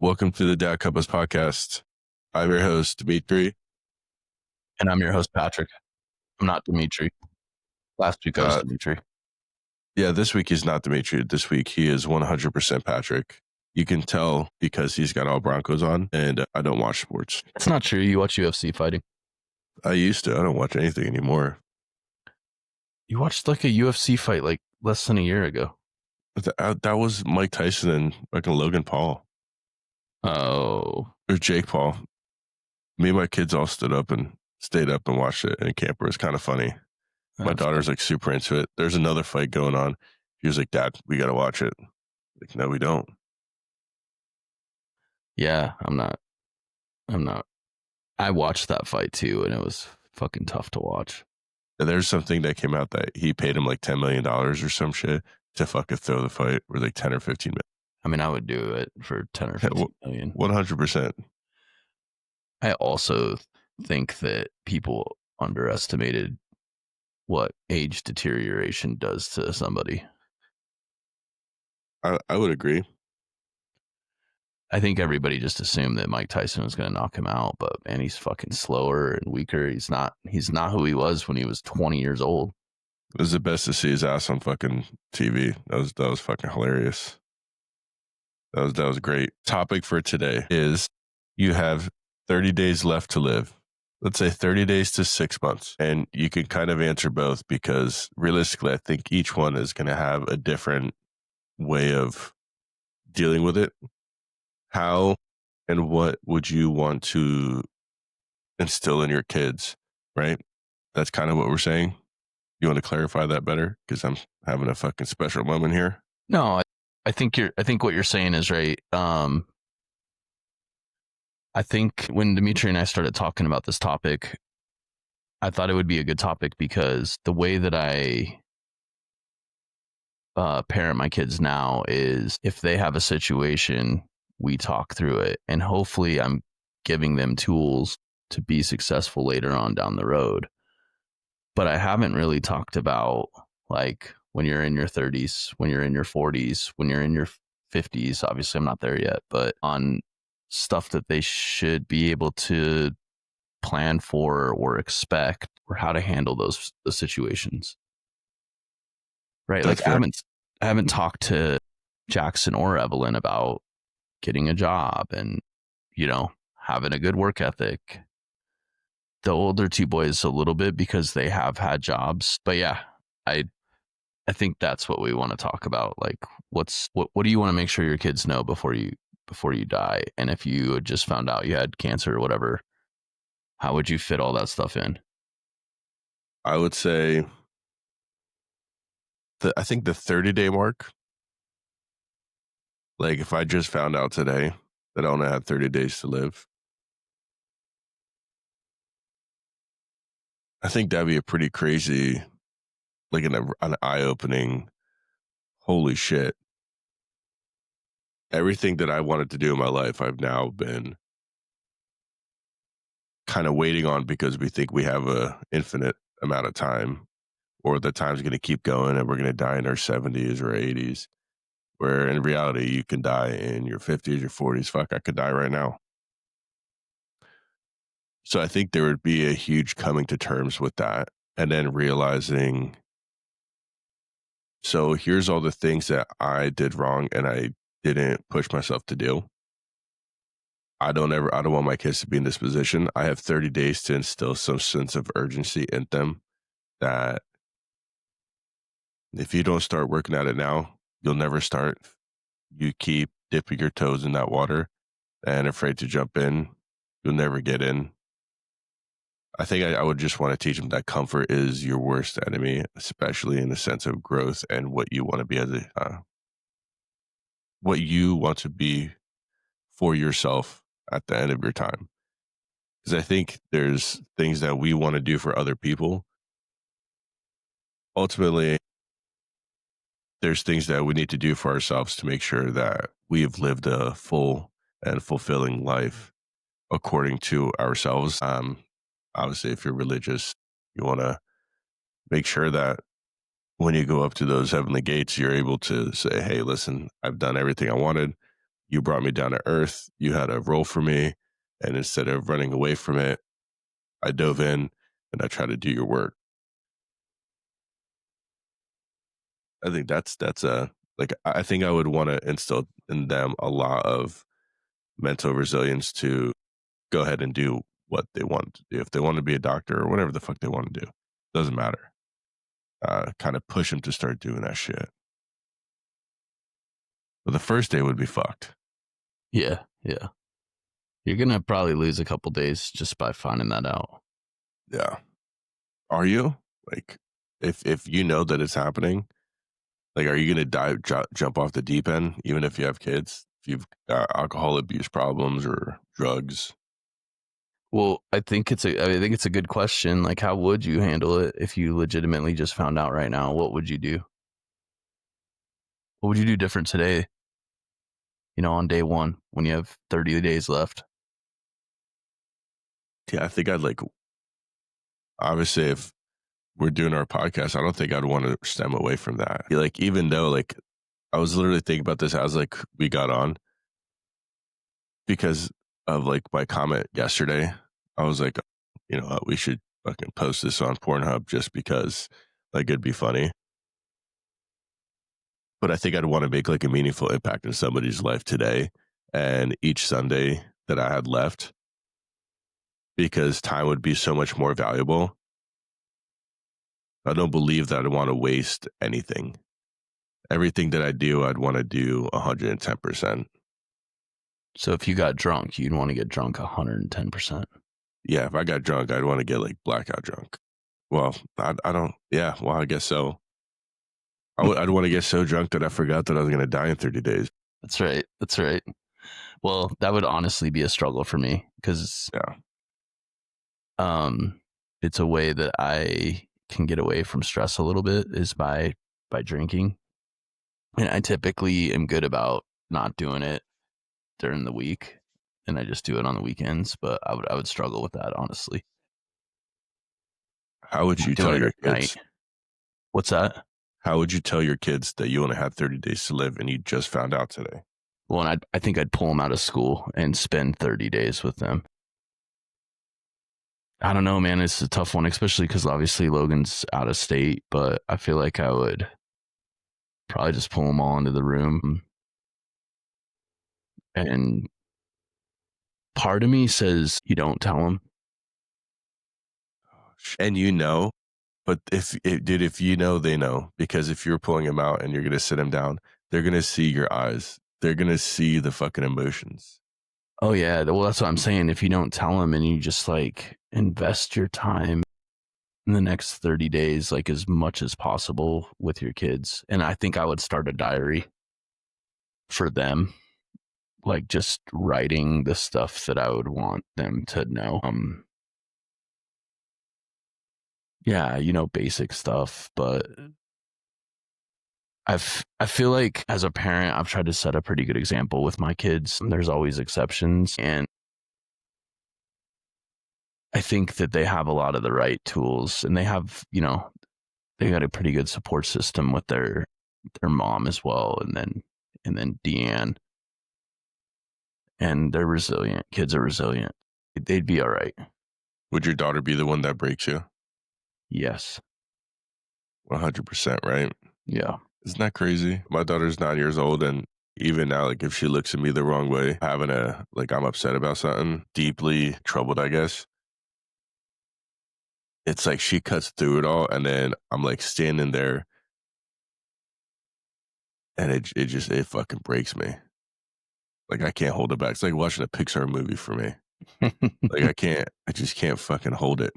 Welcome to the Dad Compass podcast. I'm your host, Dmitry. And I'm your host, Patrick. I'm not Dmitry. Last week I was Dmitry. Yeah, this week he's not Dmitry. This week he is 100% Patrick. You can tell because he's got all Broncos on, and I don't watch sports. That's not true. You watch UFC fighting. I used to. I don't watch anything anymore. You watched like a UFC fight like less than a year ago. That was Mike Tyson and fucking Logan Paul. Oh. Or Jake Paul. Me and my kids all stood up and stayed up and watched it in camper. It's kind of funny. My daughter's like super into it. There's another fight going on. She was like, Dad, we got to watch it. Like, no, we don't. Yeah, I'm not. I watched that fight too, and it was fucking tough to watch. There's something that came out that he paid him like $10 million or some shit to fucking throw the fight, or like 10 or 15 million. I mean, I would do it for 10 or 15 million. 100%. I also think that people underestimated what age deterioration does to somebody. I would agree. I think everybody just assumed that Mike Tyson was going to knock him out, but man, he's fucking slower and weaker. He's not who he was when he was 20 years old. It was the best to see his ass on fucking TV. That was fucking hilarious. That was great. Topic for today is you have 30 days left to live. Let's say 30 days to 6 months. And you can kind of answer both because realistically, I think each one is going to have a different way of dealing with it. How and what would you want to instill in your kids, right? That's kind of what we're saying. You want to clarify that better? Because I'm having a fucking special moment here. No, I think what you're saying is right. I think when Dmitry and I started talking about this topic, I thought it would be a good topic because the way that I parent my kids now is if they have a situation, we talk through it, and hopefully I'm giving them tools to be successful later on down the road. But I haven't really talked about like when you're in your 30s, when you're in your 40s, when you're in your 50s. Obviously, I'm not there yet, but on stuff that they should be able to plan for or expect, or how to handle those situations. Right? That's like I haven't talked to Jackson or Evelyn about getting a job and, having a good work ethic. The older two boys a little bit because they have had jobs. But yeah, I think that's what we want to talk about. Like what do you want to make sure your kids know before you die? And if you had just found out you had cancer or whatever, how would you fit all that stuff in? I would say I think the 30-day mark. Like if I just found out today that I only had 30 days to live, I think that'd be a pretty crazy, like an eye-opening, holy shit. Everything that I wanted to do in my life, I've now been kind of waiting on because we think we have a infinite amount of time, or the time's going to keep going and we're going to die in our 70s or 80s, where in reality, you can die in your 50s, your 40s. Fuck, I could die right now. So I think there would be a huge coming to terms with that, and then realizing, so here's all the things that I did wrong and I didn't push myself to do. I don't want my kids to be in this position. I have 30 days to instill some sense of urgency in them that if you don't start working at it now, you'll never start. You keep dipping your toes in that water and afraid to jump in, you'll never get in. I think I would just want to teach them that comfort is your worst enemy, especially in the sense of growth and what you want to be what you want to be for yourself at the end of your time. Because I think there's things that we want to do for other people. Ultimately, there's things that we need to do for ourselves to make sure that we have lived a full and fulfilling life according to ourselves. Obviously, if you're religious, you want to make sure that when you go up to those heavenly gates, you're able to say, hey, listen, I've done everything I wanted. You brought me down to earth. You had a role for me. And instead of running away from it, I dove in and I tried to do your work. I think that's a like I think I would want to instill in them a lot of mental resilience to go ahead and do what they want to do. If they want to be a doctor or whatever the fuck they want to do, doesn't matter. Kind of push them to start doing that shit. But the first day would be fucked. Yeah, yeah. You're gonna probably lose a couple days just by finding that out. Yeah. Are you like if you know that it's happening? Like, are you gonna jump off the deep end even if you have kids? If you've got alcohol abuse problems or drugs? Well, I think it's a good question. Like, how would you handle it if you legitimately just found out right now? What would you do? What would you do different today? On day one when you have 30 days left. Yeah, I think I'd like obviously if we're doing our podcast, I don't think I'd want to stem away from that. Like, even though like I was literally thinking about this as like we got on because of like my comment yesterday. I was like, you know what, we should fucking post this on Pornhub just because like it'd be funny. But I think I'd want to make like a meaningful impact in somebody's life today and each Sunday that I had left because time would be so much more valuable. I don't believe that I want to waste anything. Everything that I do, I'd want to do 110%. So if you got drunk, you'd want to get drunk 110%. Yeah, if I got drunk, I'd want to get like blackout drunk. Well, I don't, yeah, well, I guess so. I'd want to get so drunk that I forgot that I was going to die in 30 days. That's right. That's right. Well, that would honestly be a struggle for me because Yeah. it's a way that I can get away from stress a little bit is by drinking. And I typically am good about not doing it during the week, and I just do it on the weekends. But I would struggle with that honestly. How would Not you doing tell it your every night. kids? What's that? How would you tell your kids that you only had 30 days to live and you just found out today? Well, and I think I'd pull them out of school and spend 30 days with them. I don't know, man. It's a tough one, especially because obviously Logan's out of state. But I feel like I would probably just pull them all into the room. And part of me says you don't tell them. And you know, but dude, if you know, they know because if you're pulling them out and you're gonna sit them down, they're gonna see your eyes. They're gonna see the fucking emotions. Oh yeah, well that's what I'm saying. If you don't tell them and you just like invest your time in the next 30 days, like as much as possible with your kids, and I think I would start a diary for them, like just writing the stuff that I would want them to know. Yeah, basic stuff, but I feel like as a parent, I've tried to set a pretty good example with my kids. There's always exceptions, and I think that they have a lot of the right tools, and they have, they got a pretty good support system with their mom as well, and then Deanne, and they're resilient. Kids are resilient. They'd be all right. Would your daughter be the one that breaks you? Yes. 100%, right? Yeah. Isn't that crazy? My daughter's 9 years old, and even now, like if she looks at me the wrong way, having a like I'm upset about something, deeply troubled, I guess. It's like she cuts through it all, and then I'm like standing there, and it fucking breaks me. Like I can't hold it back. It's like watching a Pixar movie for me. Like I just can't fucking hold it.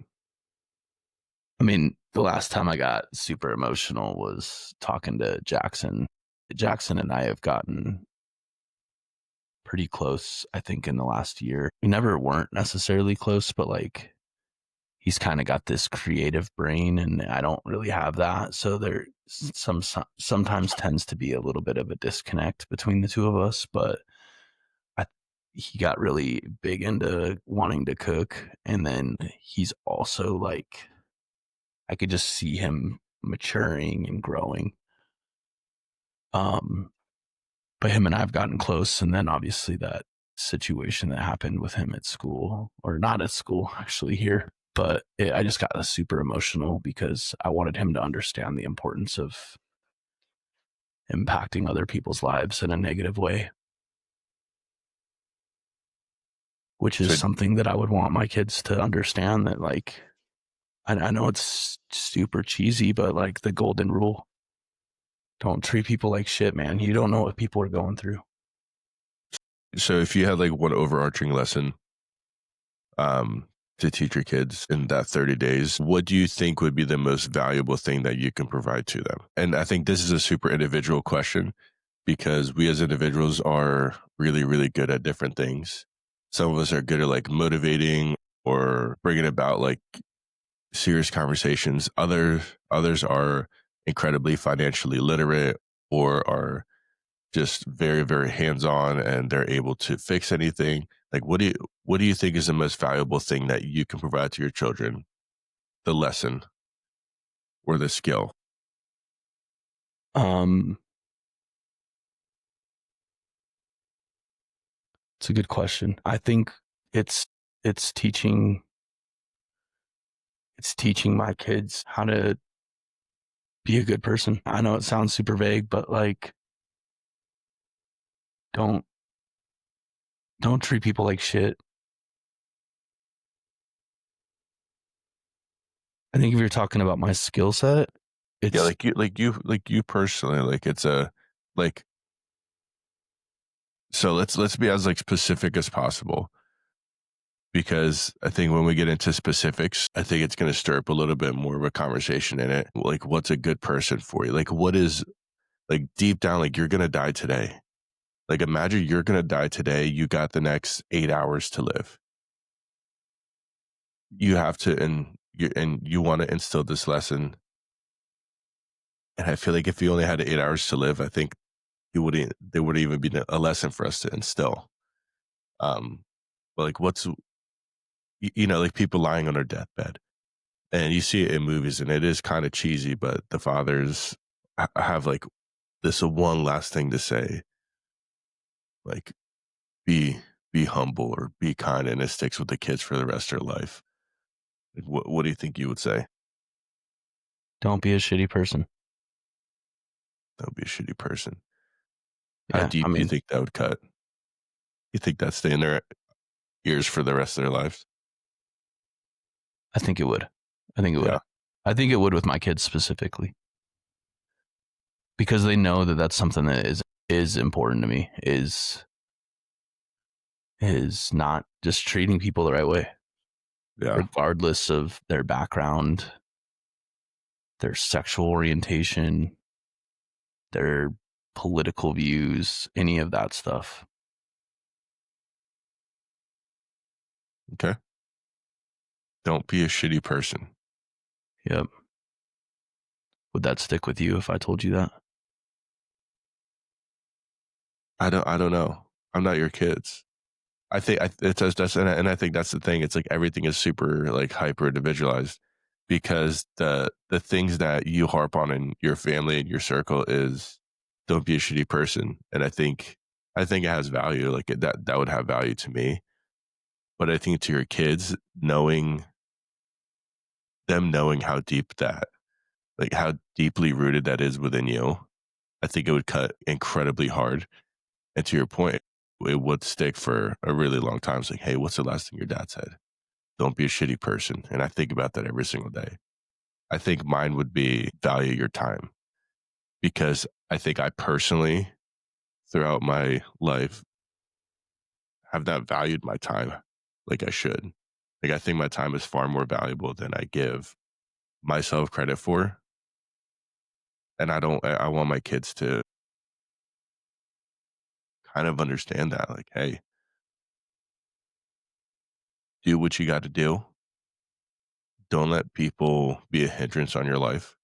I mean, the last time I got super emotional was talking to Jackson. Jackson and I have gotten pretty close, I think, in the last year. We never weren't necessarily close, but like he's kind of got this creative brain and I don't really have that. So there sometimes tends to be a little bit of a disconnect between the two of us, but I, he got really big into wanting to cook. And then he's also like, I could just see him maturing and growing. Um, but him and I have gotten close. And then obviously that situation that happened with him at school, or not at school, actually here. But I just got super emotional because I wanted him to understand the importance of impacting other people's lives in a negative way, which is So something that I would want my kids to understand, that like, I know it's super cheesy, but like the golden rule: don't treat people like shit, man. You don't know what people are going through. so if you had like one overarching lesson um to teach your kids in that 30 days, what do you think would be the most valuable thing that you can provide to them? And I think this is a super individual question because we as individuals are really, really good at different things. Some of us are good at like motivating or bringing about like serious conversations. Others are incredibly financially literate or are just very, very hands-on and they're able to fix anything. Like what do you think is the most valuable thing that you can provide to your children? The lesson or the skill? Um, it's a good question. I think it's it's teaching it's teaching my kids how to be a good person. I know it sounds super vague, but like, don't don't treat people like shit. I think if you're talking about my skill set, Yeah, it's like you personally, like it's a like so let's be as like specific as possible because I think when we get into specifics, I think it's going to stir up a little bit more of a conversation in it. Like, what's a good person for you? Like, what is like deep down, like you're going to die today. Like, imagine you're going to die today. You got the next 8 hours to live. You have to, and you want to instill this lesson. And I feel like if you only had 8 hours to live, I think you wouldn't, there would even be a lesson for us to instill. Um, but like, you know, like people lying on their deathbed. And you see it in movies, and it is kind of cheesy, but the fathers have like this one last thing to say, like be be humble or be kind, and it sticks with the kids for the rest of their life. Like, what do you think you would say? don't be a shitty person. Don't be a shitty person. How Yeah, I deep do you mean, think that would cut? You think that stay in their ears for the rest of their lives? I think it would. I think it would. Yeah, I think it would with my kids specifically, because they know that that's something that is important to me. Is not just treating people the right way, yeah. regardless of their background, their sexual orientation, their political views, any of that stuff. Okay. Don't be a shitty person. Yep. Would that stick with you if I told you that? I don't know. I'm not your kids. I think it says that's and I think that's the thing. It's like everything is super like hyper individualized because the things that you harp on in your family and your circle is don't be a shitty person. And I think it has value. Like that would have value to me. But I think to your kids, knowing how deep that like how deeply rooted that is within you, I think it would cut incredibly hard. And to your point, it would stick for a really long time. It's like, hey, what's the last thing your dad said? Don't be a shitty person. And I think about that every single day. I think mine would be value your time because I think I personally, throughout my life, have not valued my time like I should. Like, I think my time is far more valuable than I give myself credit for. And I want my kids to kind of understand that. Like, hey, do what you got to do. Don't let people be a hindrance on your life.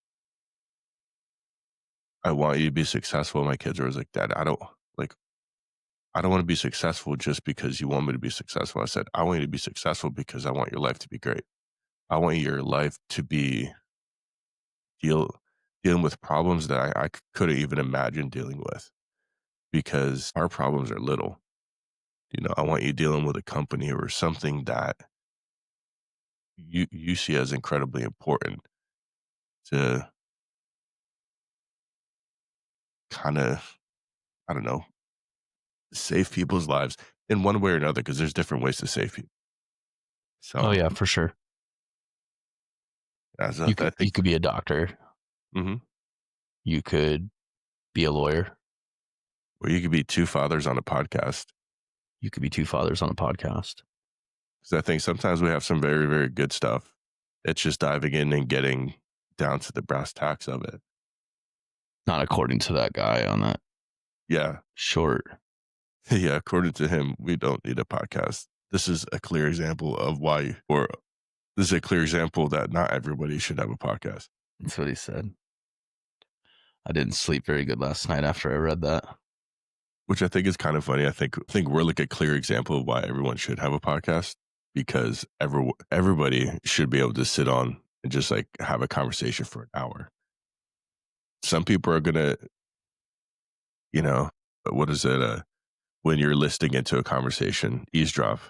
I want you to be successful. My kids are always like, Dad, like, I don't want to be successful just because you want me to be successful. I said, I want you to be successful because I want your life to be great. I want your life to be deal dealing with problems that I couldn't even imagine dealing with. because our problems are little. I want you dealing with a company or something that you see as incredibly important to kind of, I don't know, save people's lives in one way or another, because there's different ways to save people. Oh So, yeah, for sure. as You I could you think, could be a doctor. mhm, You could be a lawyer. or you could be two fathers on a podcast. You could be two fathers on a podcast. Because I think sometimes we have some very, very good stuff. It's just diving in and getting down to the brass tacks of it. Not according to that guy on that Yeah. short. Yeah. According to him, we don't need a podcast. This is a clear example of why, or this is a clear example that not everybody should have a podcast, That's what he said. I didn't sleep very good last night after I read that. which I think is kind of funny. I think we're like a clear example of why everyone should have a podcast, because everybody should be able to sit on and just like have a conversation for an hour. Some people are gonna, you know, what is it? When you're listening into a conversation, eavesdrop.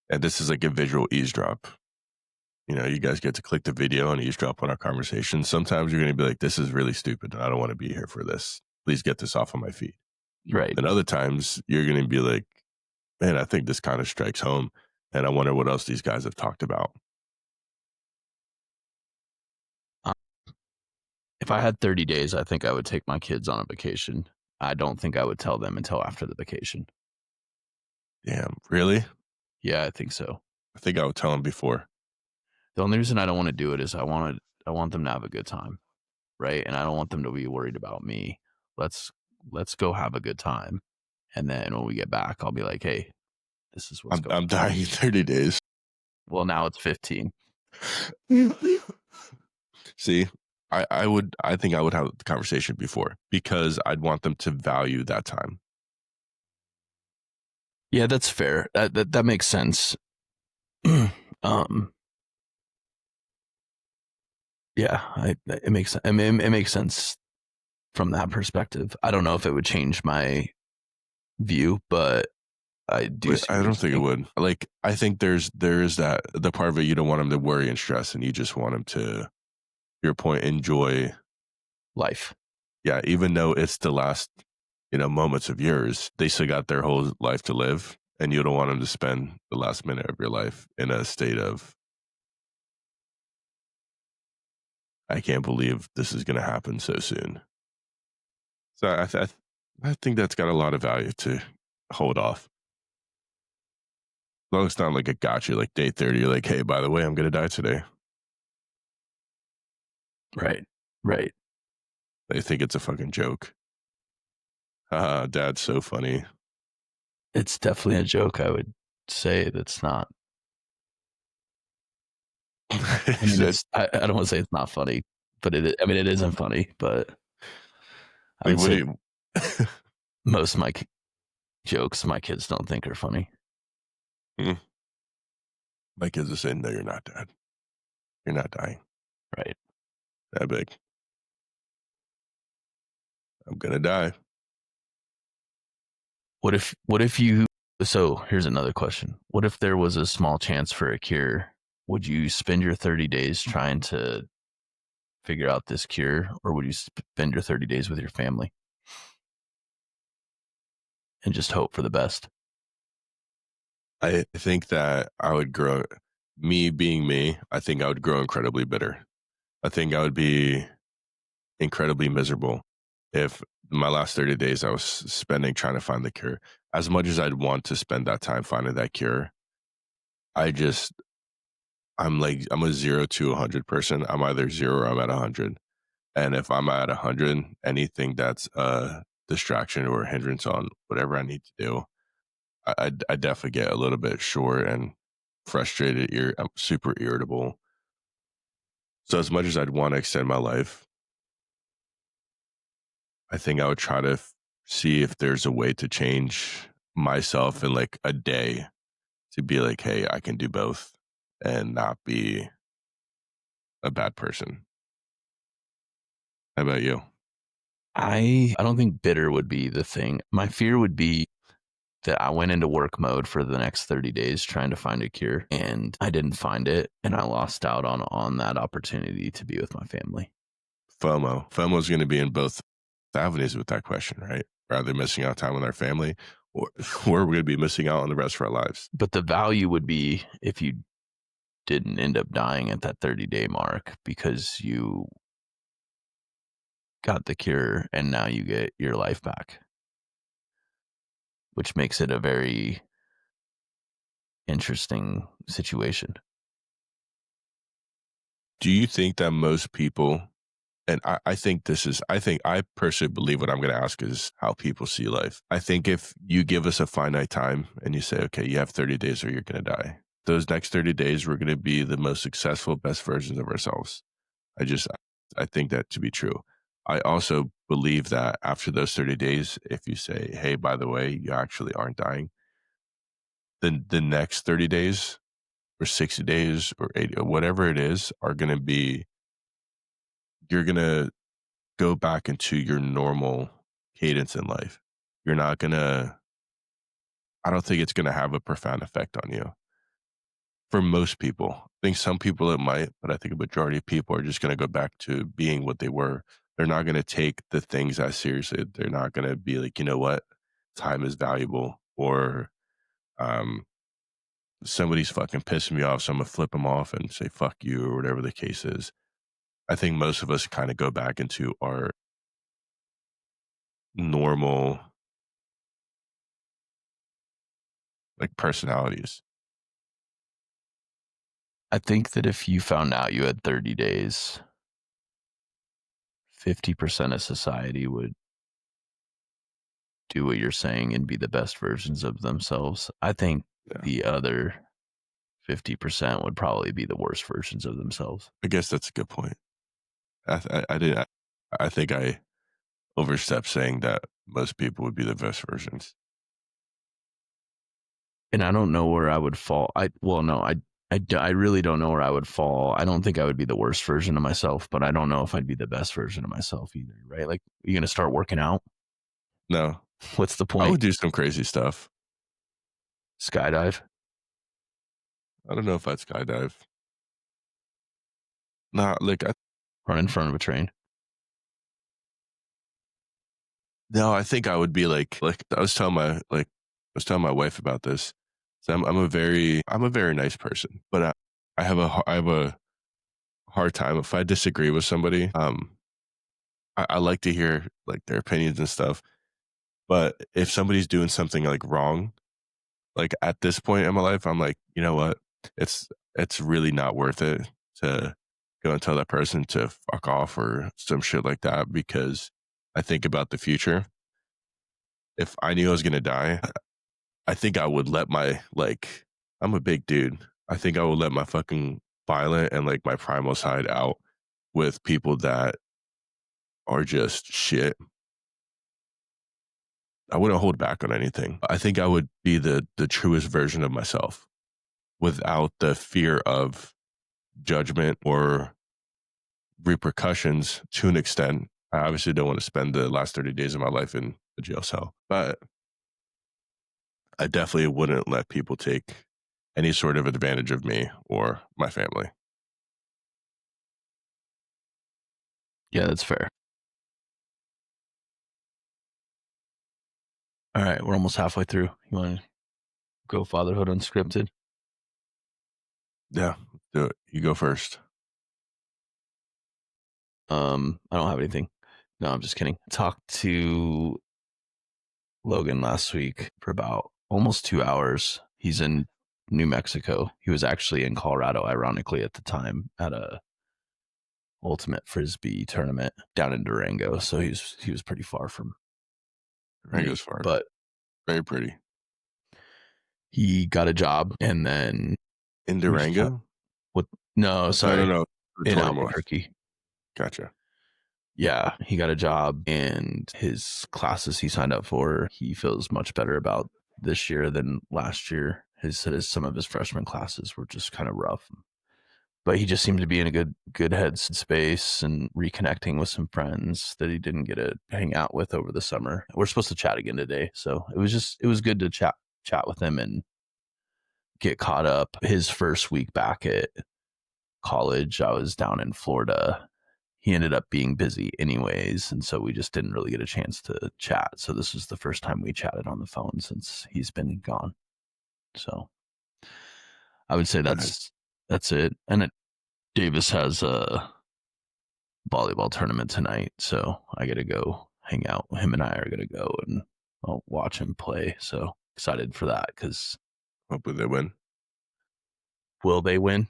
And this is like a visual eavesdrop. You guys get to click the video and eavesdrop on our conversation. Sometimes you're going to be like, this is really stupid. I don't want to be here for this. Please get this off of my feed. Right. Then other times you're going to be like, man, I think this kind of strikes home. And I wonder what else these guys have talked about. If I had 30 days, I think I would take my kids on a vacation. I don't think I would tell them until after the vacation. Damn, really? Yeah, I think so. I think I would tell them before. The only reason I don't want to do it is I want them to have a good time, right? And I don't want them to be worried about me. Let's go have a good time. And then when we get back, I'll be like, "Hey, this is what's going I'm on." dying in 30 days. Well, now it's 15. See, I think I would have the conversation before, because I'd want them to value that time. Yeah, that's fair. That makes sense. um yeah, it makes I mean, it makes sense from that perspective. I don't know if it would change my view, but I do Wait, see I what you're don't think it saying. would. Like, I think there is that the part of it you don't want them to worry and stress, and you just want them to, your point, enjoy. Life. Yeah, even though it's the last, moments of yours, they still got their whole life to live, and you don't want them to spend the last minute of your life in a state of, I can't believe this is going to happen so soon. So I think that's got a lot of value to hold off. As long as it's not like a gotcha, like day 30, you're like, hey, by the way, I'm going to die today. Right. Right. They think it's a fucking joke. Haha, dad's so funny. It's definitely a joke, I would say. That's not. I He mean, said, I don't want to say it's not funny, but I mean, it isn't funny, but I like, would what do say you, most of my jokes my kids don't think are funny. Hmm. My kids are saying, no, you're not, dad. You're not dying. Right. That big. I'm going to die. What if you so here's another question. What if there was a small chance for a cure? Would you spend your 30 days trying to figure out this cure, or would you spend your 30 days with your family and just hope for the best? I think that I would grow, me being me, I think I would grow incredibly bitter. I think I would be incredibly miserable if my last 30 days I was spending trying to find the cure. As much as I'd want to spend that time finding that cure, I just, I'm like, I'm a 0 to 100 person. I'm either zero or I'm at 100. And if I'm at 100, anything that's a distraction or a hindrance on whatever I need to do, I definitely get a little bit short and frustrated. I'm super irritable. So as much as I'd want to extend my life, I think I would try to see if there's a way to change myself in like a day, to be like, hey, I can do both and not be a bad person. How about you? I don't think bitter would be the thing. My fear would be that I went into work mode for the next 30 days trying to find a cure and I didn't find it and I lost out on that opportunity to be with my family. FOMO. FOMO is going to be in both avenues with that question, right? Rather missing out time with our family, or we're going to be missing out on the rest of our lives. But the value would be if you didn't end up dying at that 30-day mark because you got the cure and now you get your life back, which makes it a very interesting situation. Do you think that most people, and I think this is, I personally believe what I'm going to ask is how people see life. I think if you give us a finite time and you say, okay, you have 30 days or you're going to die, those next 30 days, we're going to be the most successful, best versions of ourselves. I just, I think that to be true. I also believe that after those 30 days, if you say, hey, by the way, you actually aren't dying, then the next 30 days or 60 days or 80 or whatever it is are going to be, you're going to go back into your normal cadence in life. You're not going to, I don't think it's going to have a profound effect on you. For most people, I think some people it might, but I think a majority of people are just going to go back to being what they were. They're not going to take the things as seriously. They're not going to be like, you know what, time is valuable, or um, somebody's fucking pissing me off, so I'm gonna flip them off and say fuck you or whatever the case is. I think most of us kind of go back into our normal like personalities. I think that if you found out you had 30 days, 50% of society would do what you're saying and be the best versions of themselves. I think Yeah, the other 50% would probably be the worst versions of themselves. I guess that's a good point. I didn't. I think I overstepped saying that most people would be the best versions. And I don't know where I would fall. Well, no, I really don't know where I would fall. I don't think I would be the worst version of myself, but I don't know if I'd be the best version of myself either, right? Like, you're going to start working out. No, What's the I point? would do some crazy stuff. Skydive, I don't know if I'd skydive. Nah, like run in front of a train. no, I think I would be like I was telling my wife about this. So I'm a very nice person, but I have a hard time if I disagree with somebody. I like to hear like their opinions and stuff, but if somebody's doing something like wrong, like at this point in my life, I'm like, you know what? It's it's really not worth it to go and tell that person to fuck off or some shit like that because I think about the future. If I knew I was gonna die, I think I would let my like I'm a big dude. I think I would let my fucking violent and like my primal side out with people that are just shit. I wouldn't hold back on anything. I think I would be the truest version of myself without the fear of judgment or repercussions to an extent. I obviously don't want to spend the last 30 days of my life in a jail cell, but I definitely wouldn't let people take any sort of advantage of me or my family. Yeah, that's fair. All right, we're almost halfway through. You want to go fatherhood unscripted? Yeah, do it. You go first. I don't have anything. No, I'm just kidding. Talked to Logan last week for about almost 2 hours. He's in New Mexico. He was actually in Colorado, ironically, at the time at a ultimate frisbee tournament down in Durango. So he was pretty far from me, Rango's far. but Very pretty. he got a job and then In we just kind of, Durango? what? No, No, no, sorry, no. in Tormouth. Albuquerque. Gotcha. Yeah, he got a job and his classes he signed up for, he feels much better about this year than last year. His some of his freshman classes were just kind of rough. but he just seemed to be in a good head space and reconnecting with some friends that he didn't get to hang out with over the summer. We're supposed to chat again today, so it was good to chat with him and get caught up. His first week back at college, I was down in Florida. He ended up being busy anyways, and so we just didn't really get a chance to chat. So this was the first time we chatted on the phone since he's been gone. So I would say Nice. that's it. And Davis has a volleyball tournament tonight, so I got to go hang out. Him and I are gonna go and I'll watch him play. So excited for that because Hopefully they win. will they win?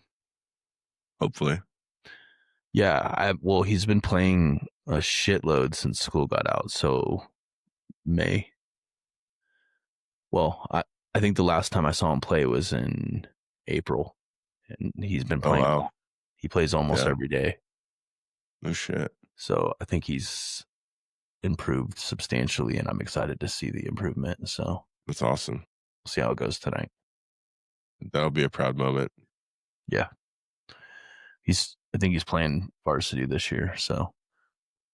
Hopefully. Yeah, well, he's been playing a shitload since school got out. So May. Well, I think the last time I saw him play was in April, and he's been Oh playing. wow. He plays almost Yeah. every day. No shit. So I think he's improved substantially, and I'm excited to see the improvement. So That's awesome. we'll see how it goes tonight. That'll be a proud moment. Yeah, I think he's playing varsity this year. So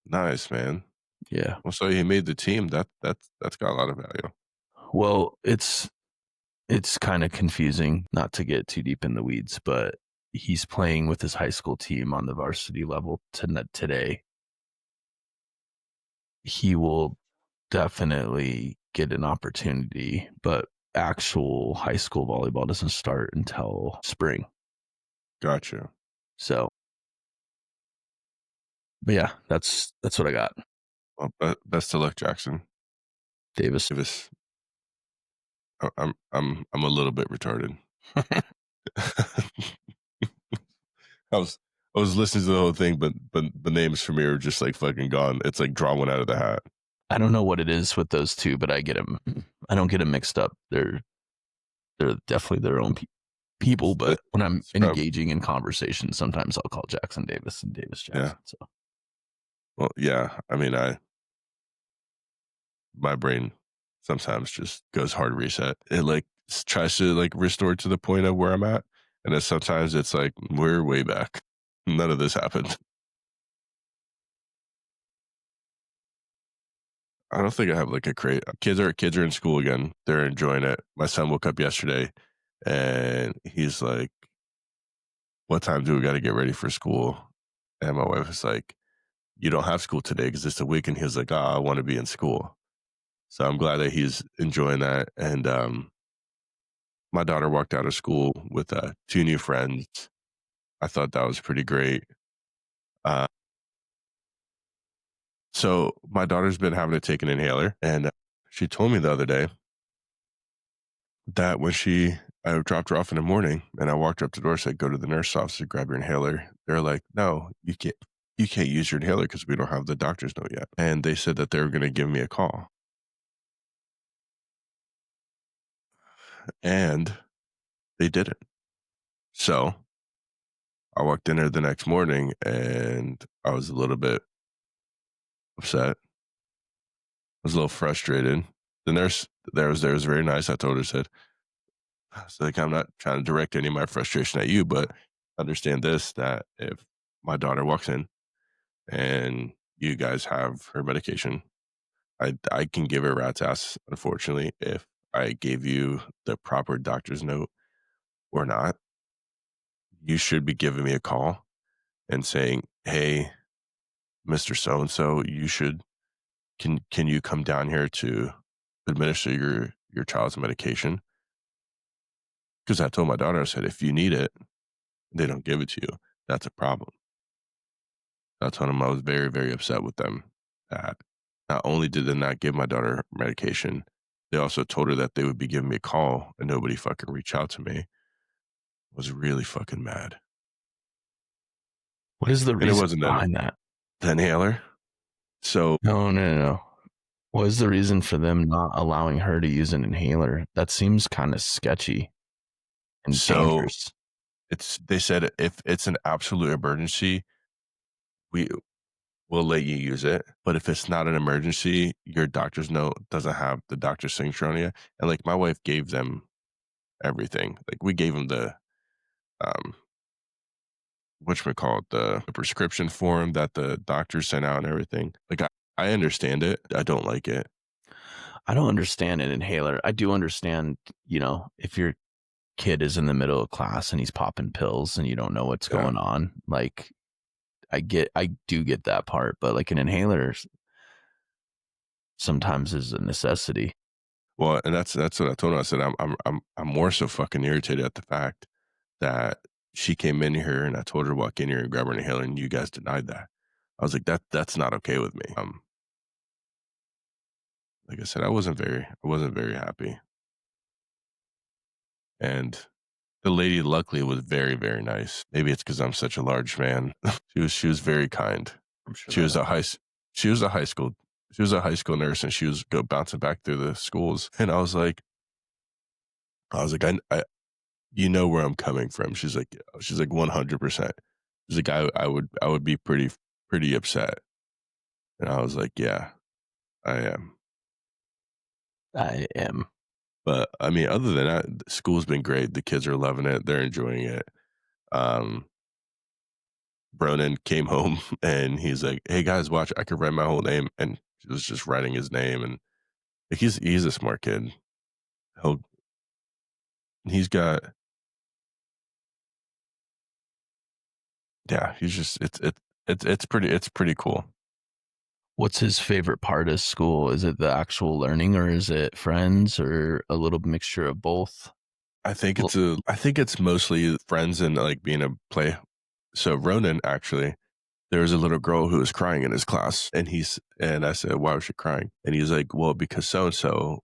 Nice, man. yeah. Well, so he made the team. That's got a lot of value. Well, it's kind of confusing, not to get too deep in the weeds, but he's playing with his high school team on the varsity level today. He will definitely get an opportunity, but actual high school volleyball doesn't start until spring. Gotcha. So, but yeah, that's what I got. Well, best of luck, Jackson Davis. Davis. I'm a little bit retarded. I was I was listening to the whole thing, but the names for me are just like fucking gone. It's like draw one out of the hat. I don't know what it is with those two, but I get them. I don't get them mixed up. They're definitely their own people, It- but when I'm It's engaging in conversation, sometimes I'll call Jackson Davis and Davis yeah. Jackson. So Well, yeah. I mean, my brain sometimes just goes hard reset. It like tries to like restore to the point of where I'm at, and then sometimes it's like we're way back. None of this happened. I don't think I have like a crate. Kids are in school again. They're enjoying it. My son woke up yesterday, and he's like, "What time do we got to get ready for school?" And my wife is like, "You don't have school today because it's a weekend." He was like, "Ah, I want to be in school." So I'm glad that he's enjoying that. And my daughter walked out of school with two new friends. I thought that was pretty great. Uh, so my daughter's been having to take an inhaler, and she told me the other day that when I dropped her off in the morning and I walked her up to the door, said, "Go to the nurse office to grab your inhaler." They're like, "No, you can't use your inhaler because we don't have the doctor's note yet." And they said that they were going to give me a call, and they didn't. So I walked in there the next morning and I was a little bit upset. I was a little frustrated. The nurse there was very nice. I told her, said, "It's like, I'm not trying to direct any of my frustration at you, but understand this, that if my daughter walks in and you guys have her medication, I can give her a rat's ass, unfortunately, if I gave you the proper doctor's note or not. You should be giving me a call and saying, 'Hey, Mr. So and so, you should can you come down here to administer your child's medication?' Because I told my daughter, I said, if you need it, they don't give it to you. That's a problem." I told them I was very, very upset with them that not only did they not give my daughter medication, they also told her that they would be giving me a call and nobody fucking reached out to me. I was really fucking mad. what is the And it reason wasn't behind that? the inhaler. So No. What is the reason for them not allowing her to use an inhaler? That seems kind of sketchy and so dangerous. they said if it's an absolute emergency, we will let you use it. But if it's not an emergency, your doctor's note doesn't have the doctor's signature on it. And like my wife gave them everything. Like we gave them the um whatchamacallit, the prescription form that the doctor sent out and everything. Like, I understand it. I don't like it. I don't understand an inhaler. I do understand, if your kid is in the middle of class and he's popping pills and you don't know what's Yeah. going on, like I do get that part, but like an inhaler sometimes is a necessity. Well, and that's what I told her. I said, I'm more so fucking irritated at the fact that she came in here and I told her to walk in here and grab her inhaler and you guys denied that. I was like, that's not okay with me. Like I said, I wasn't very happy. And the lady luckily was very, very nice. Maybe it's because I'm such a large man. She was very kind. I'm sure She that was a high happens. s- she was a high school she was a high school nurse and she was go bouncing back through the schools. And I was like, I you know where I'm coming from. She's like 100%. She's like, I would be pretty upset. And I was like, yeah, I am. I am. But I mean, other than that, school's been great. The kids are loving it. They're enjoying it. Um, Bronan came home and he's like, "Hey guys, watch! I could write my whole name." And he was just writing his name, and like, he's a smart kid. He'll he's got yeah. He's just it's pretty cool. What's his favorite part of school? Is it the actual learning or is it friends or a little mixture of both? L- I think it's mostly friends and like being a play. So Ronan actually, there was a little girl who was crying in his class, and I said, "Why was she crying?" And he's like, "Well, because so and so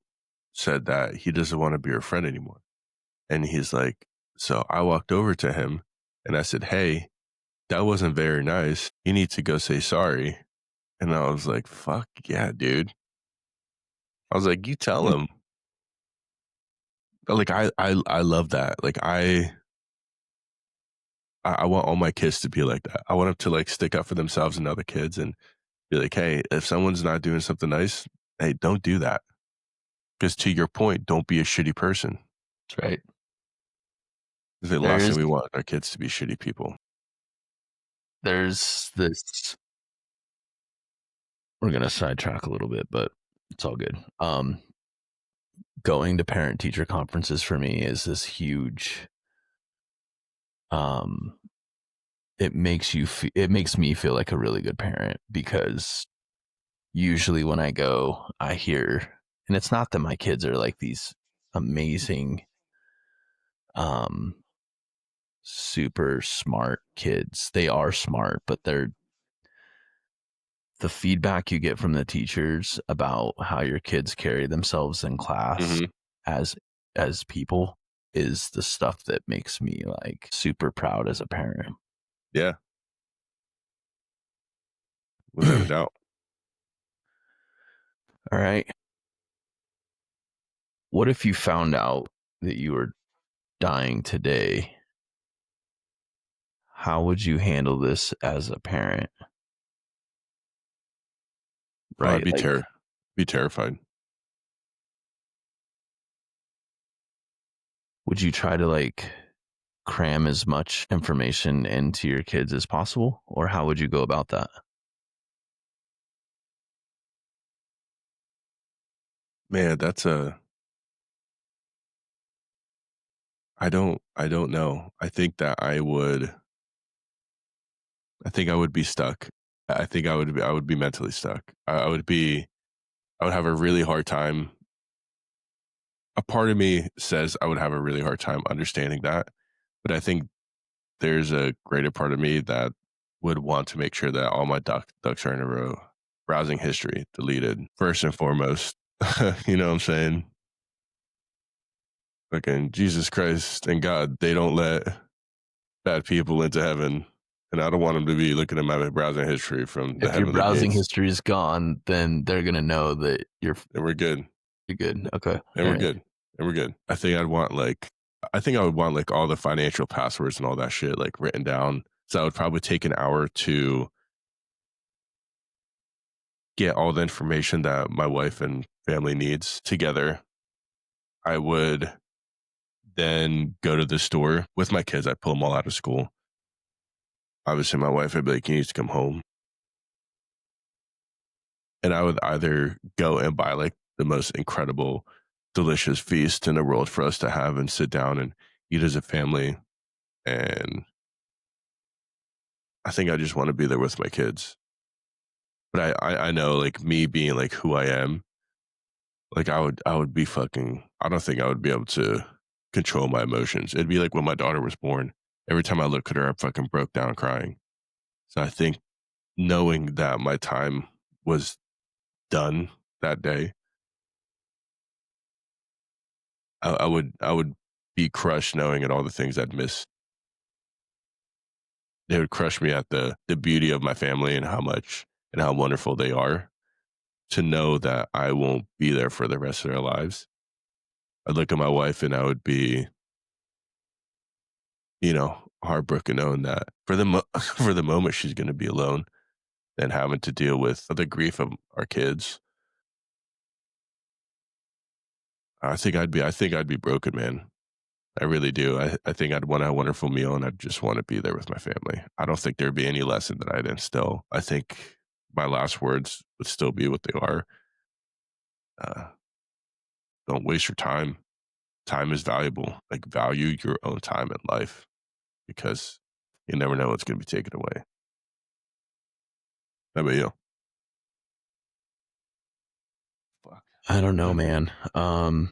said that he doesn't want to be her friend anymore." And he's like, so I walked over to him and I said, "Hey, that wasn't very nice. You need to go say sorry." And I was like, "Fuck yeah, dude." I was like, "You tell him." Like I love that. Like I want all my kids to be like that. I want them to like stick up for themselves and other kids and be like, "Hey, if someone's not doing something nice, hey, don't do that." Because to your point, don't be a shitty person. That's right. 'Cause the last thing There's we want our kids to be shitty people. there's this we're gonna sidetrack a little bit, but it's all good. Going to parent teacher conferences for me is this huge um it makes me feel like a really good parent because usually when I go, I hear, and it's not that my kids are like these amazing, um, super smart kids. They are smart, but the feedback you get from the teachers about how your kids carry themselves in class Mhm. as as people is the stuff that makes me like super proud as a parent. Yeah, without a doubt. All right. What if you found out that you were dying today? How would you handle this as a parent? Oh, I'd Right? Like, be terrified. would you try to like cram as much information into your kids as possible? Or how would you go about that? Man, I don't know. I think I would be stuck. I would be mentally stuck. I would have a really hard time. A part of me says I would have a really hard time understanding that, but I think there's a greater part of me that would want to make sure that all my ducks are in a row. Browsing history deleted first and foremost. You know what I'm saying? Fucking Jesus Christ and God, they don't let bad people into heaven, and I don't want them to be looking at my browsing history from the If your heavenly browsing gates. history is gone, then they're gonna know that And we're good. you're good. Okay. And All we're right. good. And we're good. I think I would want like all the financial passwords and all that shit like written down. So I would probably take an hour to get all the information that my wife and family needs together. I would then go to the store with my kids. I pull them all out of school obviously my wife would be like, "You need to come home." And I would either go and buy like the most incredible, delicious feast in the world for us to have and sit down and eat as a family. And I think I just want to be there with my kids. But I know like me being like who I am, like I would be fucking I don't think I would be able to control my emotions. It'd be like when my daughter was born. Every time I look at her, I fucking broke down crying. So I think knowing that my time was done that day, I would be crushed knowing at all the things I'd missed. It would crush me at the beauty of my family and how much and how wonderful they are. To know that I won't be there for the rest of their lives. I'd look at my wife and I would be, heartbroken knowing that for for the moment she's going to be alone and having to deal with the grief of our kids. I think I'd be broken, man. I really do. I think I'd want a wonderful meal and I'd just want to be there with my family. I don't think there'd be any lesson that I'd instill. I think my last words would still be what they are. Uh, don't waste your time. Time is valuable. Like value your own time in life because you never know what's going to be taken away. How about you? Fuck. I don't know, man.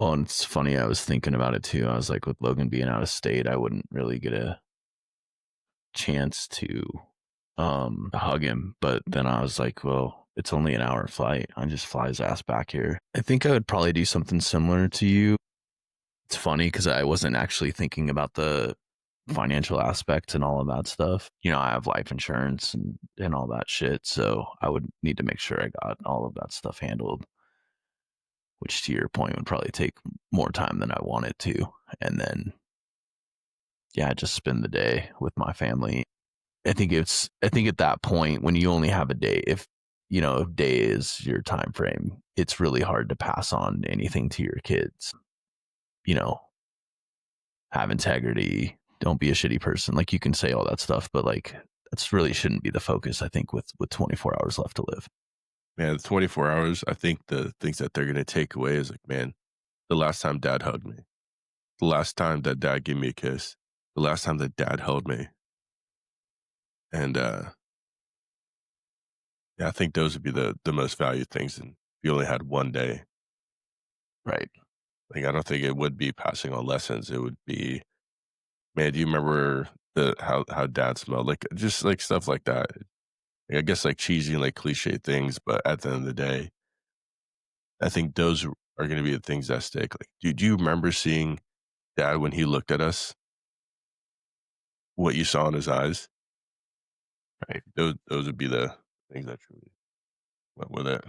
Well, and it's funny. I was thinking about it too. I was like, with Logan being out of state, I wouldn't really get a chance to hug him. But then I was like, well, it's only an hour flight. I just fly his ass back here. I think I would probably do something similar to you. It's funny because I wasn't actually thinking about the financial aspects and all of that stuff. I have life insurance and all that shit. So I would need to make sure I got all of that stuff handled, which to your point would probably take more time than I want it to. And then, yeah, just spend the day with my family. I think at that point when you only have a day, if day is your time frame, it's really hard to pass on anything to your kids. You know, have integrity, don't be a shitty person. Like you can say all that stuff, but like that's really shouldn't be the focus, I think, with 24 hours left to live. Man, the 24 hours, I think the things that they're going to take away is like, man, the last time dad hugged me, the last time that dad gave me a kiss, the last time that dad held me. And yeah, I think those would be the most valued things. And if you only had one day, Right. like, I don't think it would be passing on lessons. It would be, man, do you remember how dad smelled? Like, just like stuff like that. Like, I guess like cheesy and like cliche things, but at the end of the day, I think those are going to be the things that stick. Like, do you remember seeing dad when he looked at us? What you saw in his eyes? Right. Those would be the things that truly went with it.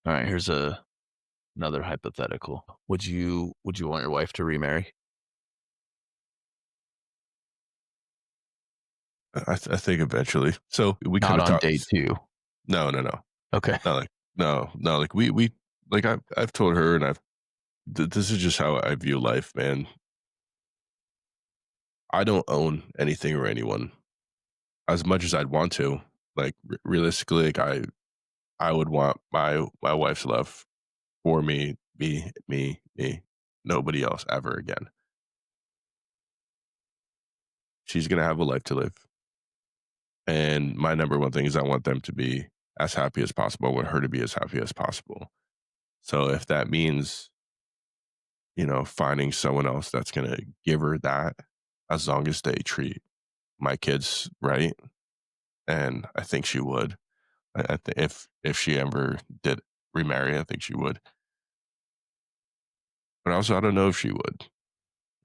All right, here's another hypothetical. Would you want your wife to remarry? I think eventually. So we kind Not of on talked. day 2. No, no, no, Okay. not like no, no. Like we like I've told her, and this is just how I view life, man. I don't own anything or anyone as much as I'd want to. Like realistically, like I would want my wife's love for me, me, nobody else ever again. She's gonna have a life to live. And my number one thing is I want them to be as happy as possible. I want her to be as happy as possible. So if that means, finding someone else that's going to give her that, as long as they treat my kids right, and I think she would. If she ever did remarry, I think she would. But also, I don't know if she would.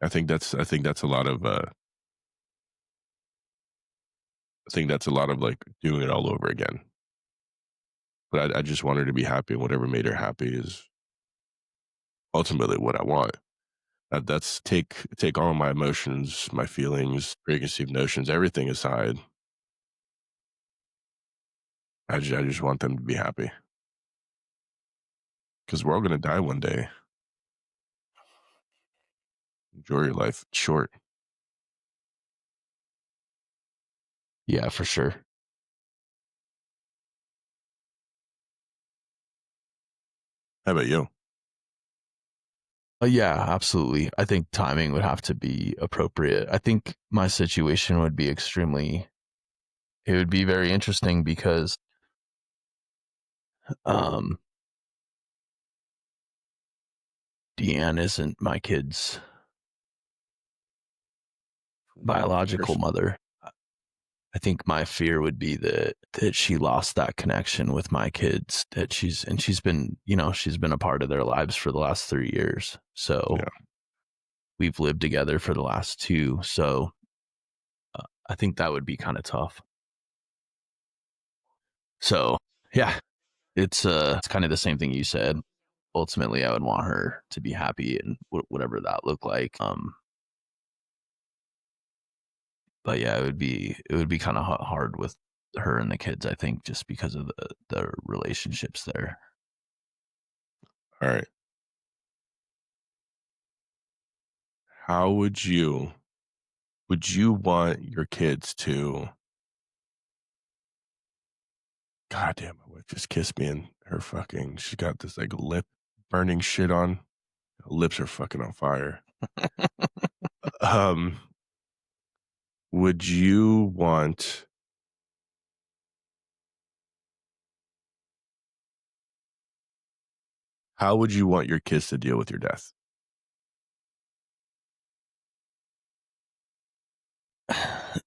I think that's a lot of I think that's a lot of like doing it all over again. But I just want her to be happy, and whatever made her happy is ultimately what I want. That's take all my emotions, my feelings, preconceived notions, everything aside. I just want them to be happy because we're all gonna die one day. Enjoy your life. It's short. Yeah, for sure. How about you? Yeah, absolutely. I think timing would have to be appropriate. I think my situation would be extremely it would be very interesting because um Deanne isn't my kid's biological Person. mother. I think my fear would be that she lost that connection with my kids, that she's been, she's been a part of their lives for the last 3 years. So, Yeah. we've lived together for the last 2. So, I think that would be kind of tough. So, yeah, it's kind of the same thing you said. Ultimately, I would want her to be happy and whatever that looked like. But yeah, it would be kind of hard with her and the kids, I think, just because of the relationships there. All right. How would you want your kids to God damn, my wife just kissed me and she got this like lip burning shit on. Her lips are fucking on fire. Um, would you want how would you want your kids to deal with your death?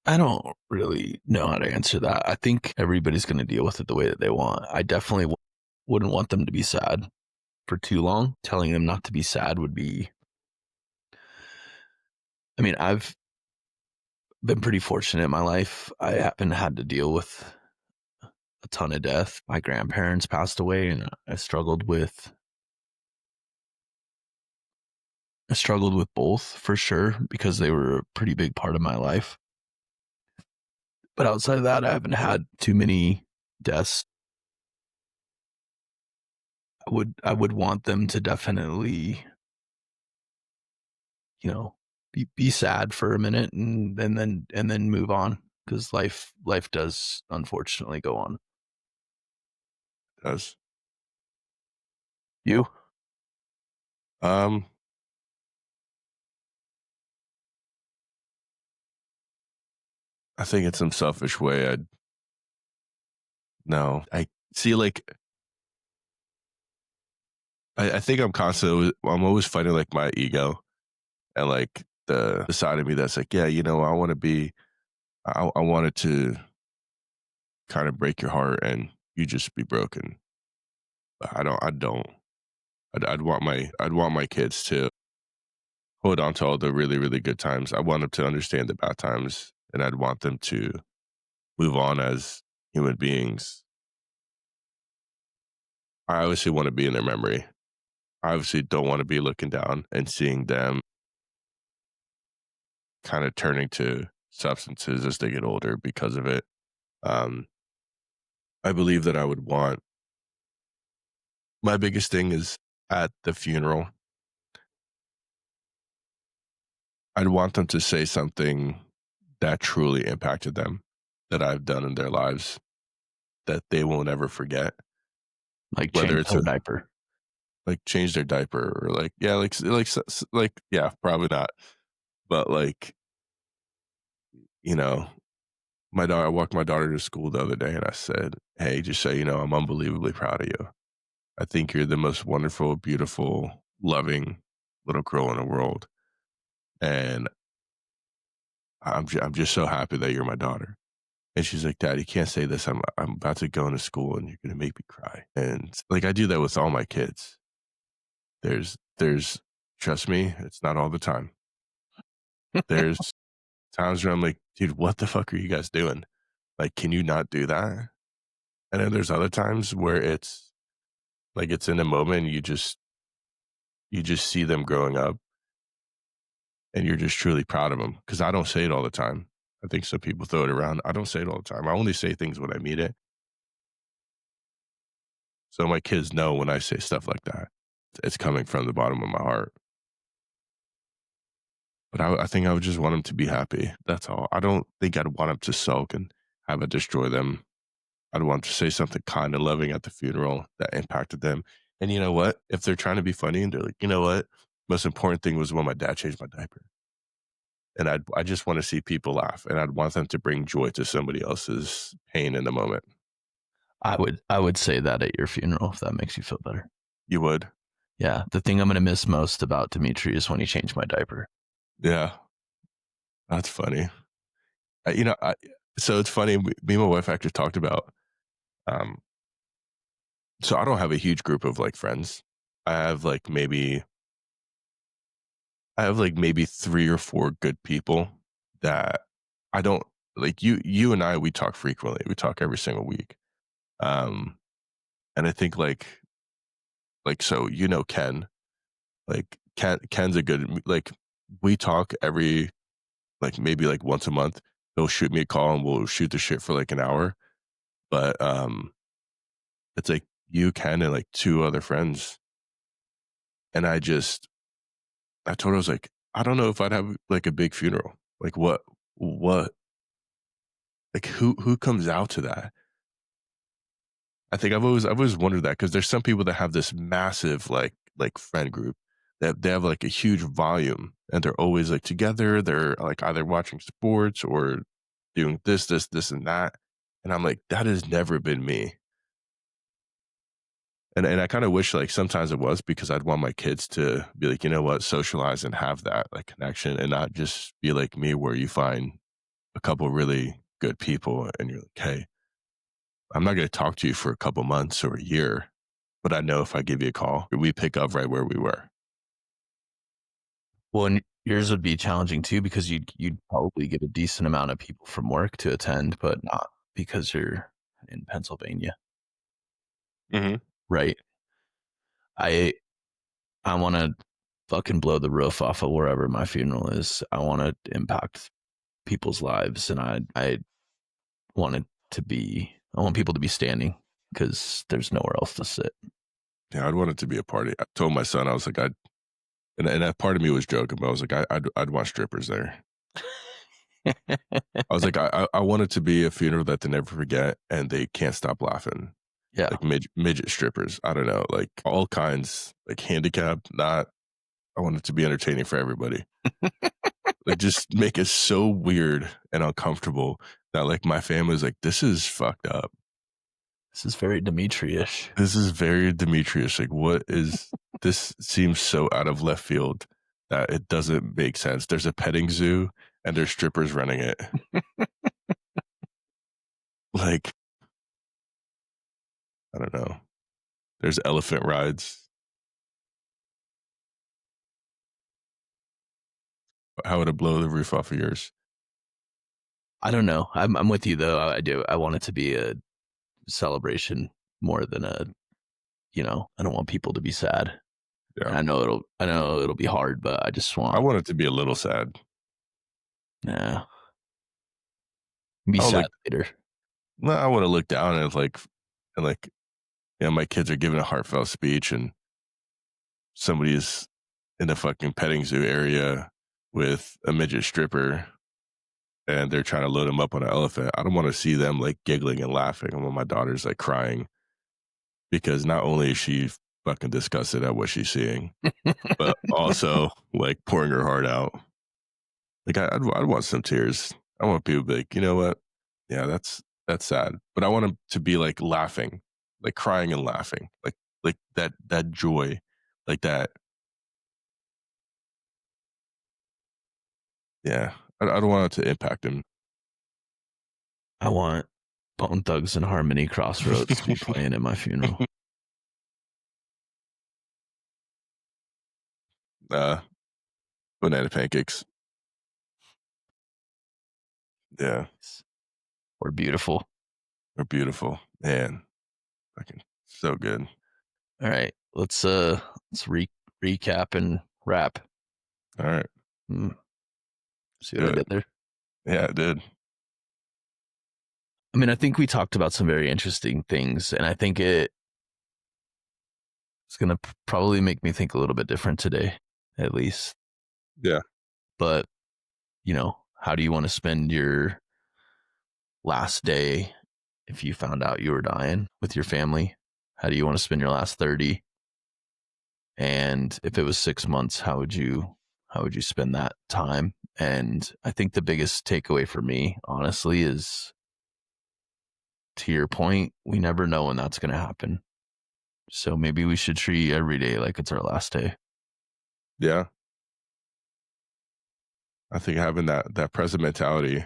I don't really know how to answer that. I think everybody's going to deal with it the way that they want. I definitely wouldn't want them to be sad for too long. Telling them not to be sad would be, I mean, I've been pretty fortunate in my life. I haven't had to deal with a ton of death. My grandparents passed away and I struggled with both for sure because they were a pretty big part of my life. But outside of that, I haven't had too many deaths. I would want them to definitely, you know, be sad for a minute and then move on because life does unfortunately go on. Does You? um I think in some selfish way I'd no. I see like I think I'm always fighting like my ego and like the side of me that's like, yeah, I want to be I wanted to kind of break your heart and you just be broken. But I don't. I'd want my kids to hold on to all the really, really good times. I want them to understand the bad times, and I'd want them to move on as human beings. I obviously want to be in their memory. I obviously don't want to be looking down and seeing them kind of turning to substances as they get older because of it. Um, I believe that I would want my biggest thing is at the funeral. I'd want them to say something that truly impacted them that I've done in their lives that they won't ever forget. Like Whether change it's her a diaper. like change their diaper or like yeah, like yeah, probably not. But like, you know, I walked my daughter to school the other day and I said, "Hey, just so you know, I'm unbelievably proud of you. I think you're the most wonderful, beautiful, loving little girl in the world. And I'm just so happy that you're my daughter." And she's like, "Dad, you can't say this. I'm about to go into school and you're gonna make me cry." And like I do that with all my kids. There's trust me, it's not all the time. There's times where I'm like, dude, what the fuck are you guys doing? Like, can you not do that? And then there's other times where it's like it's in a moment and you just see them growing up and you're just truly proud of them. Cause I don't say it all the time. I think some people throw it around. I don't say it all the time. I only say things when I mean it. So my kids know when I say stuff like that, it's coming from the bottom of my heart. But I think I would just want them to be happy. That's all. I don't think I'd want them to sulk and have it destroy them. I'd want to say something kind and loving at the funeral that impacted them. And you know what? If they're trying to be funny and they're like, you know what? Most important thing was when my dad changed my diaper. And I just want to see people laugh, and I'd want them to bring joy to somebody else's pain in the moment. I would say that at your funeral if that makes you feel better. You would? Yeah, the thing I'm gonna miss most about Dmitry is when he changed my diaper. Yeah, that's funny. You know, so it's funny. Me and my wife actually talked about. Um, so I don't have a huge group of like friends. I have like maybe I have like maybe 3 or 4 good people that I don't like. You and I, we talk frequently. We talk every single week. Um, and I think like so Ken. Like Ken's a good like we talk every like maybe like once a month. He'll shoot me a call and we'll shoot the shit for like an hour. But it's like you, Ken, and like 2 other friends. And I told her I was like, I don't know if I'd have like a big funeral. Like what like who comes out to that? I think I've always wondered that because there's some people that have this massive like friend group that they have like a huge volume and they're always like together. They're like either watching sports or doing this, and that. And I'm like, that has never been me. And I kind of wish like sometimes it was because I'd want my kids to be like, you know what, socialize and have that like connection and not just be like me where you find a couple really good people and you're like, hey, I'm not going to talk to you for a couple months or a year, but I know if I give you a call, we pick up right where we were. Well, and yours would be challenging too because you'd probably get a decent amount of people from work to attend, but not because you're in Pennsylvania, Hmm. right? I I want to fucking blow the roof off of wherever my funeral is. I want to impact people's lives, and I want it to be. I want people to be standing because there's nowhere else to sit. Yeah, I'd want it to be a party. I told my son, I was like, and that part of me was joking, but I was like, I'd want strippers there. I was like, I want it to be a funeral that they never forget and they can't stop laughing. Yeah. Like midget strippers. I don't know, like all kinds, like handicapped, not I want it to be entertaining for everybody. Like just make it so weird and uncomfortable that like my family's like, this is fucked up. This is very Dmitry-ish. This is very Demetrius. Like, what is this? Seems so out of left field that it doesn't make sense. There's a petting zoo and there's strippers running it. Like, I don't know. There's elephant rides. How would it blow the roof off of yours? I don't know. I'm with you though. I do. I want it to be a celebration more than a. I don't want people to be sad. Yeah. I know it'll be hard, but I just I want. want it to be a little sad. Nah, be I want sad like later. no, I want to look down and like my kids are giving a heartfelt speech and somebody's in the fucking petting zoo area with a midget stripper and they're trying to load him up on an elephant. I don't want to see them like giggling and laughing. I want my daughter's like crying because not only is she fucking disgusted at what she's seeing, but also like pouring her heart out. Like I'd want some tears. I want people to be like, you know what? Yeah, that's sad. But I want them to be like laughing, like crying and laughing, like that joy, like that. Yeah, I don't want it to impact him. I want Bone Thugs and Harmony Crossroads to be playing at my funeral. uh, banana pancakes. Yeah, We're beautiful. they're beautiful, man. Fucking so good. All right, let's recap and wrap. All right, Hmm, see what do I it. did there? Yeah, it did. I mean, I think we talked about some very interesting things, and I think it's going to probably make me think a little bit different today, at least. Yeah. But, how do you want to spend your last day, if you found out you were dying with your family, how do you want to spend your last 30? And if it was 6 months, how would you spend that time? And I think the biggest takeaway for me, honestly, is to your point, we never know when that's going to happen. So maybe we should treat every day like it's our last day. Yeah. I think having that present mentality,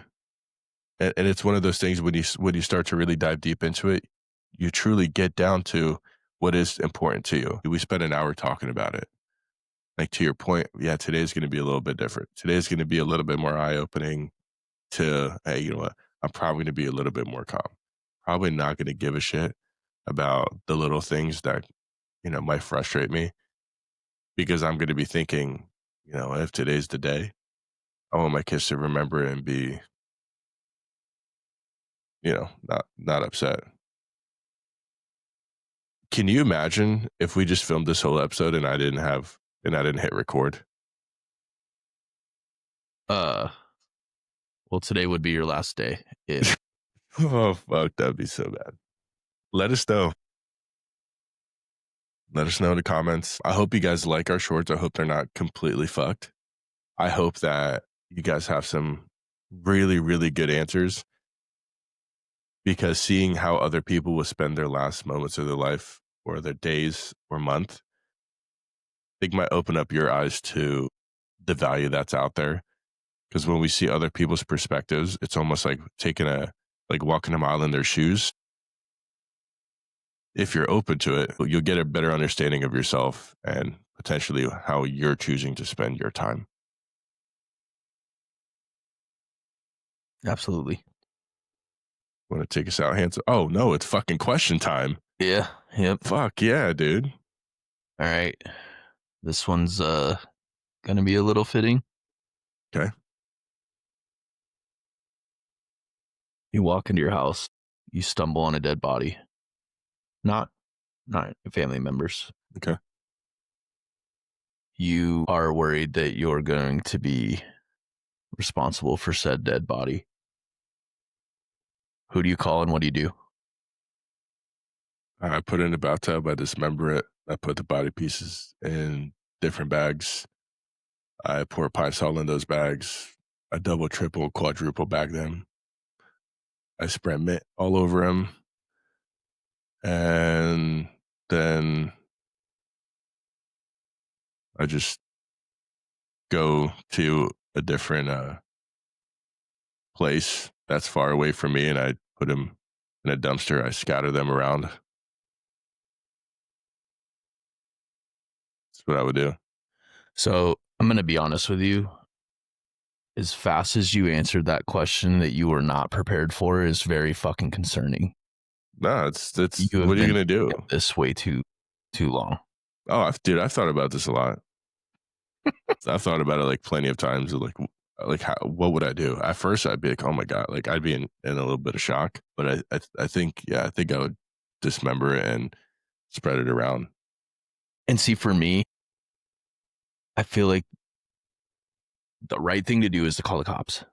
and it's one of those things when you start to really dive deep into it, you truly get down to what is important to you. We spent an hour talking about it. Like to your point, yeah, today's going to be a little bit different. Today's going to be a little bit more eye opening to, hey, you know what? I'm probably going to be a little bit more calm. Probably not going to give a shit about the little things that, might frustrate me because I'm going to be thinking, if today's the day, I want my kids to remember it and be, not upset. Can you imagine if we just filmed this whole episode and I didn't hit record? Uh, well, today would be your last day if Oh fuck, that'd be so bad. Let us know. Let us know in the comments. I hope you guys like our shorts. I hope they're not completely fucked. I hope that you guys have some really, really good answers because seeing how other people will spend their last moments of their life or their days or month, I think might open up your eyes to the value that's out there. Because when we see other people's perspectives, it's almost like like walking a mile in their shoes. If you're open to it, you'll get a better understanding of yourself and potentially how you're choosing to spend your time. absolutely. Want to take us out, Hanson? Oh no, it's fucking question time. Yeah. Yep. Fuck yeah, dude. All right. This one's gonna be a little fitting. Okay. You walk into your house, you stumble on a dead body. Not not family members. Okay. You are worried that you're going to be responsible for said dead body. Who do you call and what do you do? I put it in the bathtub. I dismember it. I put the body pieces in different bags. I pour pine salt in those bags. I double, triple, quadruple bag them. I spread mint all over them. And then I just go to a different place that's far away from me and I put them in a dumpster. I scatter them around. That's what I would do. So I'm going to be honest with you. As fast as you answered that question that you were not prepared for is very fucking concerning. No, it's You have what are you been gonna do? thinking of this way too long. Oh, dude, I've thought about this a lot. I've thought about it like plenty of times. Like how, what would I do? At first, I'd be like, oh my god, like I'd be in a little bit of shock. But I think I think I would dismember it and spread it around. And see, for me, I feel like the right thing to do is to call the cops.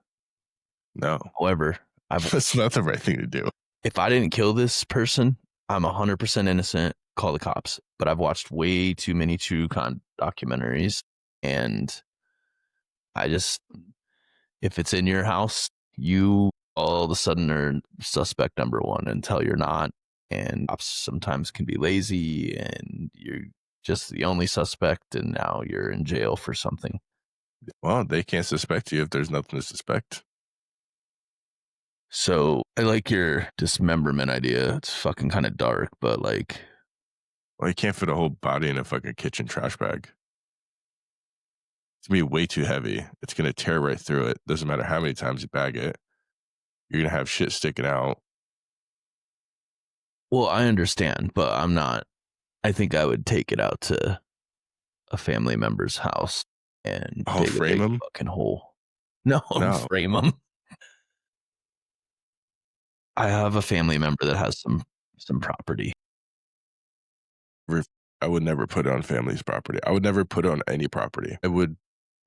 No, However, that's not the right thing to do. if I didn't kill this person, I'm 100% innocent. Call the cops. But I've watched way too many true crime documentaries, and I just, if it's in your house, you all of a sudden are suspect number one until you're not. And cops sometimes can be lazy, and you're just the only suspect, and now you're in jail for something. Well, they can't suspect you if there's nothing to suspect. So I like your dismemberment idea. It's fucking kind of dark, but like, Well, you can't fit a whole body in a fucking kitchen trash bag. It's gonna be way too heavy. It's gonna tear right through it. Doesn't matter how many times you bag it. You're gonna have shit sticking out. well, I understand, but I'm not. I think I would take it out to a family member's house and Oh, dig a frame big 'em? fucking hole. No, No. frame them. I have a family member that has some property. I would never put it on family's property. I would never put it on any property. I would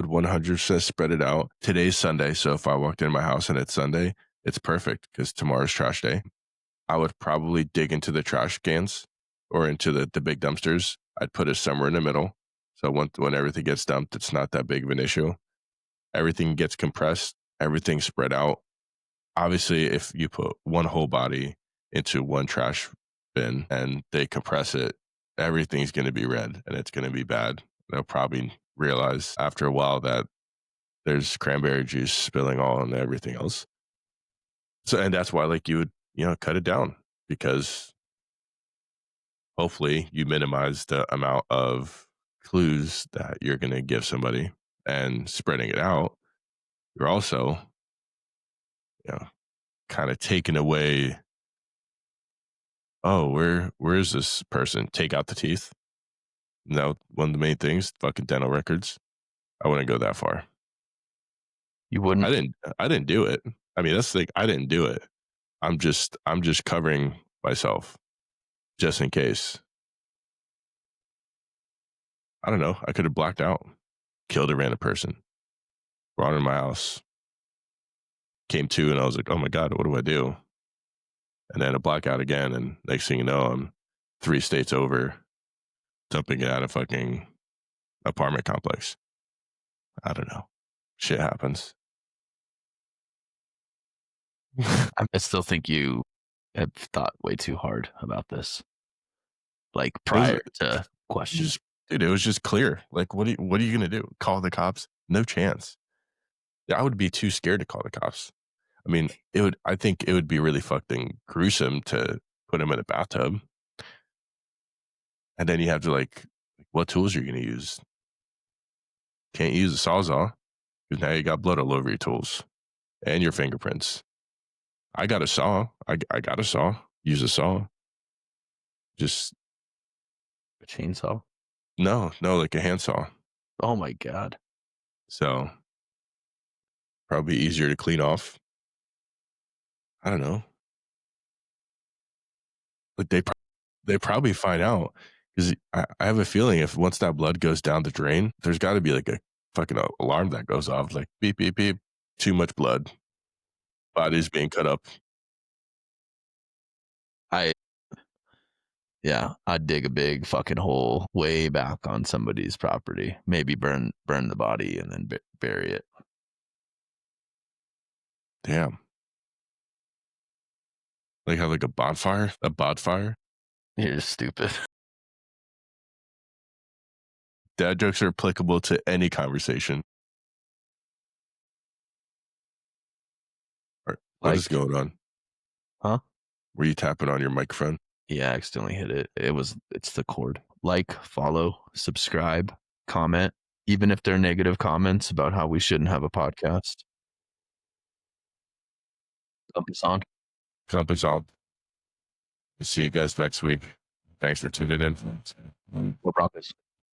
100% spread it out. Today's Sunday, so if I walked in my house and it's Sunday, it's perfect because tomorrow's trash day. I would probably dig into the trash cans or into the big dumpsters. I'd put it somewhere in the middle. So when everything gets dumped, it's not that big of an issue. Everything gets compressed, everything's spread out. Obviously, if you put one whole body into one trash bin and they compress it, everything's going to be red and it's going to be bad. They'll probably realize after a while that there's cranberry juice spilling all on everything else. So, and that's why, like, you would, cut it down because hopefully you minimize the amount of clues that you're going to give somebody and spreading it out. You're also, you know, kind of taking away, oh, where is this person? Take out the teeth. No, one of the main things, fucking dental records. I wouldn't go that far. You wouldn't. I didn't do it. I mean, that's like I didn't do it. I'm just covering myself just in case. I don't know. I could have blacked out, killed a random person, brought her in my house, came to, and I was like, oh my God, what do I do? And then a blackout again. And next thing you know, I'm 3 states over, dumping it out of fucking apartment complex. I don't know. Shit happens. I still think you have thought way too hard about this. Like It was prior to question. just, dude, it was just clear. Like, what are you gonna do? Call the cops? No chance. Yeah, I would be too scared to call the cops. I mean, I think it would be really fucking gruesome to put him in a bathtub. And then you have to like, what tools are you going to use? Can't use a sawzall because now you got blood all over your tools and your fingerprints. I got a saw. I got a saw. Use a saw. Just A chainsaw. no, like a handsaw. Oh my God. So probably easier to clean off. I don't know. Like they probably find out because I have a feeling if once that blood goes down the drain, there's got to be like a fucking alarm that goes off, like beep beep beep, too much blood, body's being cut up. I Yeah, I'd dig a big fucking hole way back on somebody's property. Maybe burn the body and then bury it. Damn, like have like a bonfire, a bonfire. You're just stupid. Dad jokes are applicable to any conversation. What is Like, going on? huh? Were you tapping on your microphone? Yeah, I accidentally hit it. It's the cord. Like, follow, subscribe, comment, even if they're negative comments about how we shouldn't have a podcast. Dump us on. Company's all. See you guys next week. Thanks for tuning in. We're Broncos.